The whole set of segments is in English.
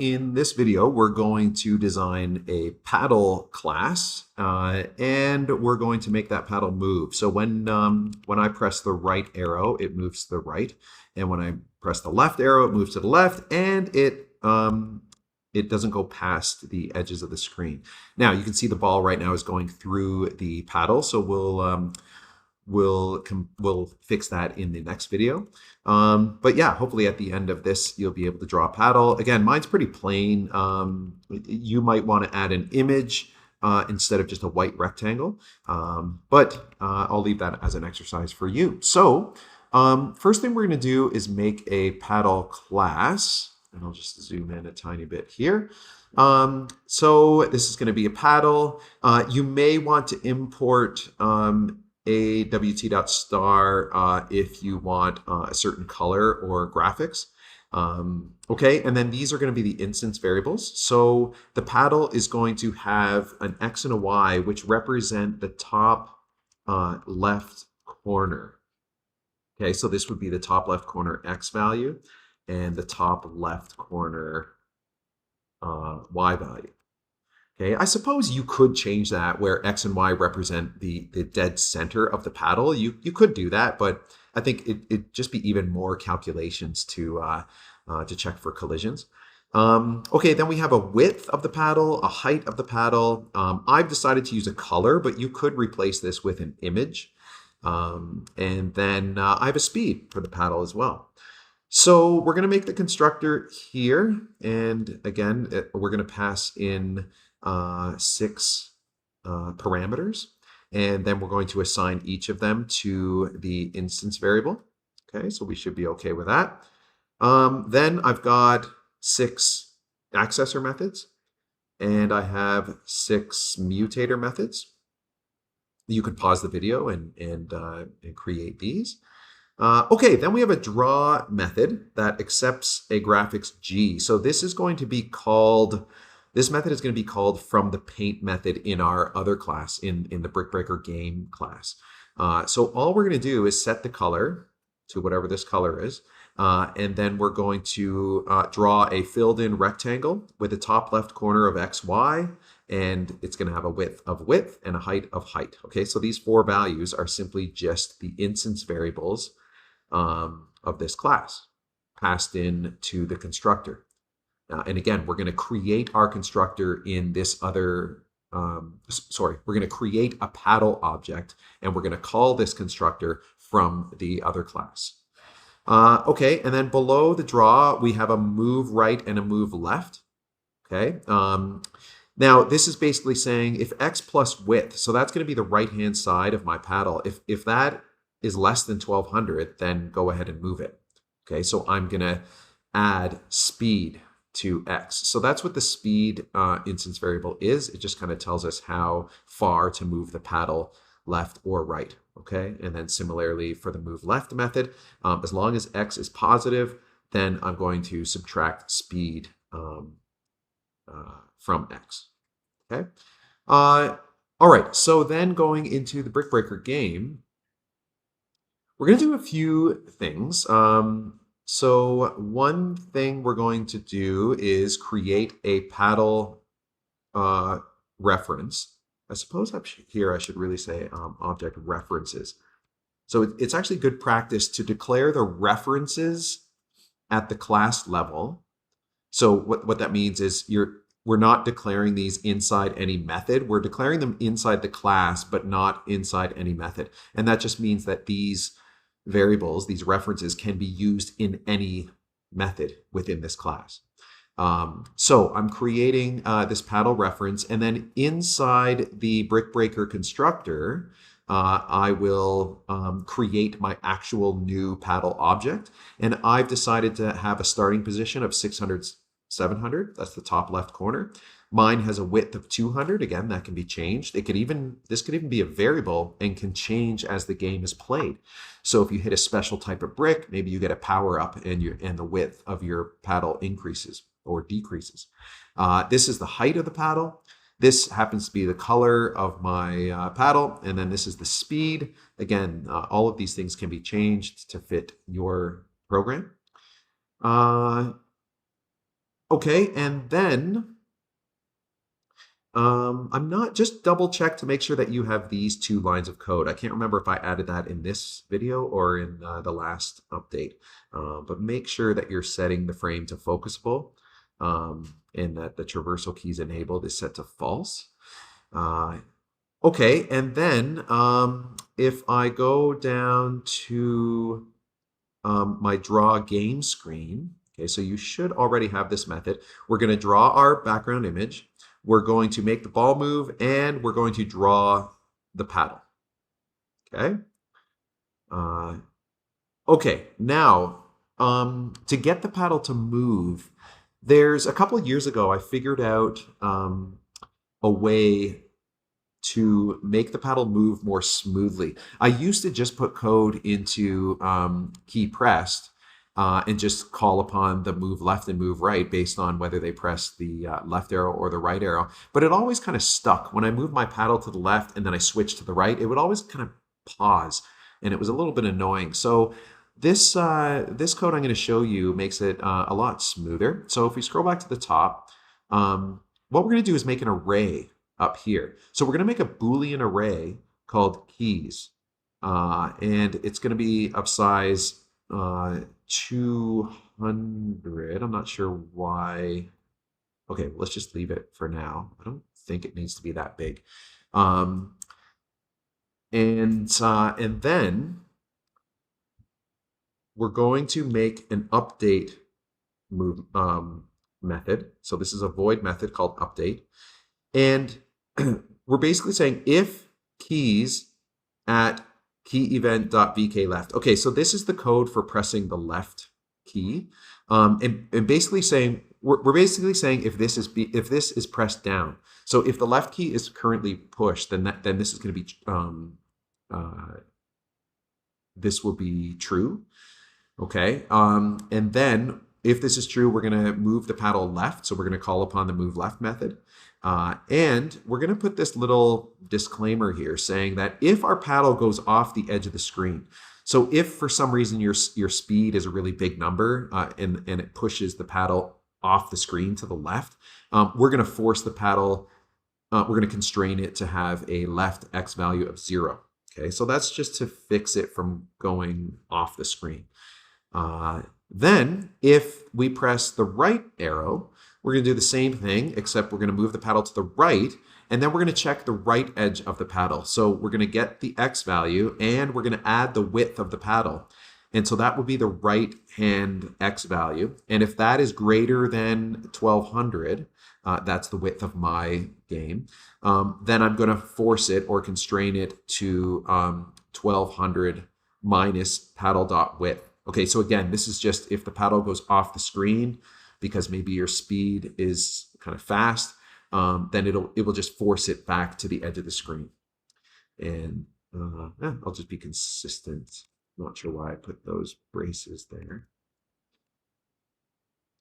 In this video, we're going to design a paddle class, and we're going to make that paddle move. So when I press the right arrow, it moves to the right, and when I press the left arrow, it moves to the left, and it doesn't go past the edges of the screen. Now you can see the ball right now is going through the paddle, so we'll fix that in the next video. But yeah, hopefully at the end of this, you'll be able to draw a paddle. Again, mine's pretty plain. You might want to add an image instead of just a white rectangle. But I'll leave that as an exercise for you. So first thing we're going to do is make a paddle class. And I'll just zoom in a tiny bit here. So this is going to be a paddle. You may want to import a wt.star if you want a certain color or graphics. Okay, and then these are going to be the instance variables. So the paddle is going to have an X and a Y, which represent the top left corner. Okay, so this would be the top left corner X value and the top left corner Y value. Okay, I suppose you could change that where X and Y represent the dead center of the paddle. You could do that, but I think it'd just be even more calculations to check for collisions. Okay, then we have a width of the paddle, a height of the paddle. I've decided to use a color, but you could replace this with an image. And then I have a speed for the paddle as well. So we're going to make the constructor here. And again, we're going to pass in 6 parameters, and then we're going to assign each of them to the instance variable. Okay, so we should be okay with that. Then I've got 6 accessor methods, and I have 6 mutator methods. You could pause the video and create these. Okay, then we have a draw method that accepts a graphics G. So this is going to be called, this method is going to be called from the paint method in our other class, in the Brickbreaker game class. So all we're going to do is set the color to whatever this color is, and then we're going to draw a filled in rectangle with the top left corner of X, Y, and it's going to have a width of width and a height of height. Okay, so these 4 values are simply just the instance variables of this class passed in to the constructor. And again, we're going to create our constructor in this other, we're going to create a paddle object, and we're going to call this constructor from the other class. Okay, and then below the draw, we have a move right and a move left. Okay, now this is basically saying if X plus width, so that's going to be the right-hand side of my paddle. If that is less than 1200, then go ahead and move it. Okay, so I'm going to add speed to X. So that's what the speed instance variable is. It just kind of tells us how far to move the paddle left or right. Okay, and then similarly for the move left method, as long as X is positive, then I'm going to subtract speed from X. Okay. All right, so then going into the Brickbreaker game, we're going to do a few things. So one thing we're going to do is create a paddle reference. I suppose up here I should really say object references. So it's actually good practice to declare the references at the class level. So what that means is we're not declaring these inside any method. We're declaring them inside the class, but not inside any method. And that just means that these variables, these references, can be used in any method within this class. So I'm creating this paddle reference, and then inside the Brickbreaker constructor, I will create my actual new paddle object. And I've decided to have a starting position of 600, 700. That's the top left corner. Mine has a width of 200. Again, that can be changed. This could even be a variable and can change as the game is played. So if you hit a special type of brick, maybe you get a power up and the width of your paddle increases or decreases. This is the height of the paddle. This happens to be the color of my paddle, and then this is the speed. Again, all of these things can be changed to fit your program. Okay, and then I'm not just double check to make sure that you have these two lines of code. I can't remember if I added that in this video or in the last update, but make sure that you're setting the frame to focusable and that the traversal keys enabled is set to false. Okay, and then if I go down to my draw game screen, okay, so you should already have this method. We're going to draw our background image. We're going to make the ball move, and we're going to draw the paddle. Okay. Okay. Now, to get the paddle to move, there's a couple of years ago I figured out a way to make the paddle move more smoothly. I used to just put code into key pressed and just call upon the move left and move right based on whether they press the left arrow or the right arrow. But it always kind of stuck. When I moved my paddle to the left and then I switched to the right, it would always kind of pause, and it was a little bit annoying. So this code I'm going to show you makes it a lot smoother. So if we scroll back to the top, what we're going to do is make an array up here. So we're going to make a Boolean array called keys, and it's going to be of size 200. I'm not sure why. Okay, let's just leave it for now. I don't think it needs to be that big. And then we're going to make an update move method. So this is a void method called update. And we're basically saying if keys at key event.vk left. Okay, so this is the code for pressing the left key. And basically saying, we're basically saying if this is pressed down. So if the left key is currently pushed, then this is going to be this will be true. Okay, and then if this is true, we're going to move the paddle left. So we're going to call upon the move left method. And we're going to put this little disclaimer here saying that if our paddle goes off the edge of the screen, so if for some reason your speed is a really big number and it pushes the paddle off the screen to the left, we're going to force the paddle, we're going to constrain it to have a left x value of 0. Okay, so that's just to fix it from going off the screen. Then if we press the right arrow, we're going to do the same thing, except we're going to move the paddle to the right, and then we're going to check the right edge of the paddle. So we're going to get the x value, and we're going to add the width of the paddle. And so that would be the right hand x value. And if that is greater than 1200, that's the width of my game, then I'm going to force it or constrain it to 1200 minus paddle.width. Okay, so again, this is just if the paddle goes off the screen because maybe your speed is kind of fast, then it will just force it back to the edge of the screen. And I'll just be consistent. Not sure why I put those braces there.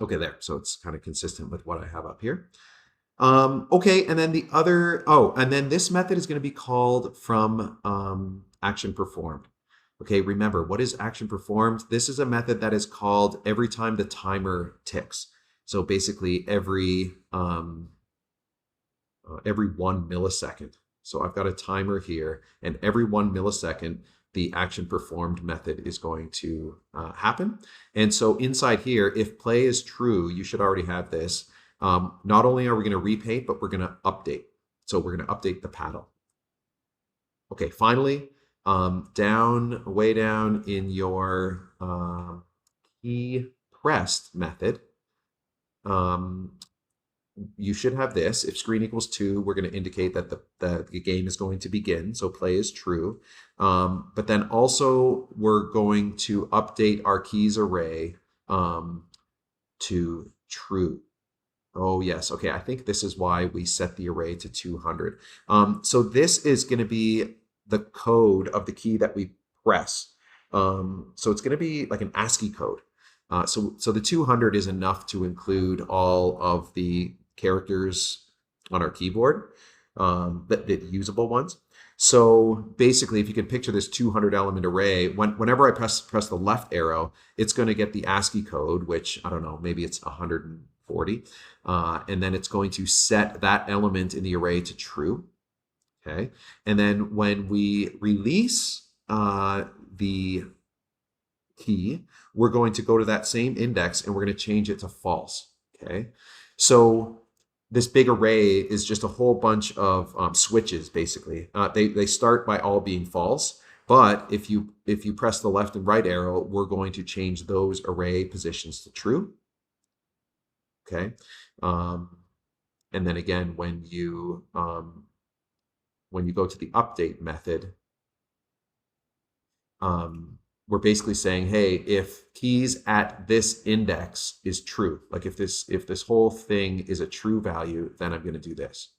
Okay, there. So it's kind of consistent with what I have up here. Okay, and then the other, and then this method is going to be called from action performed. Okay, remember, what is action performed? This is a method that is called every time the timer ticks. So basically every 1 millisecond. So I've got a timer here, and every 1 millisecond, the action performed method is going to happen. And so inside here, if play is true, you should already have this. Not only are we going to repaint, but we're going to update. So we're going to update the paddle. Okay, finally, way down in your key pressed method, you should have this. If screen equals 2, we're going to indicate that the game is going to begin. So play is true. But then also we're going to update our keys array to true. Oh, yes. Okay, I think this is why we set the array to 200. So this is going to be the code of the key that we press. So it's going to be like an ASCII code. So the 200 is enough to include all of the characters on our keyboard, the usable ones. So basically, if you can picture this 200 element array, whenever I press the left arrow, it's going to get the ASCII code, which I don't know, maybe it's 100 40. And then it's going to set that element in the array to true. Okay. And then when we release the key, we're going to go to that same index and we're going to change it to false. Okay. So this big array is just a whole bunch of switches, basically. They start by all being false, but if you press the left and right arrow, we're going to change those array positions to true. Okay. And then again, when you go to the update method, we're basically saying, hey, if keys at this index is true, like if this whole thing is a true value, then I'm going to do this.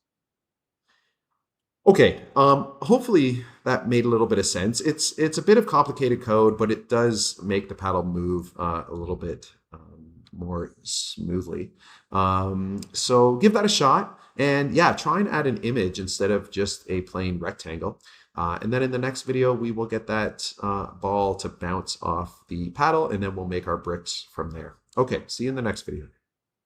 Okay, hopefully that made a little bit of sense. It's a bit of complicated code, but it does make the paddle move a little bit more smoothly. So give that a shot, and yeah, try and add an image instead of just a plain rectangle. And then in the next video, we will get that ball to bounce off the paddle, and then we'll make our bricks from there. Okay, see you in the next video.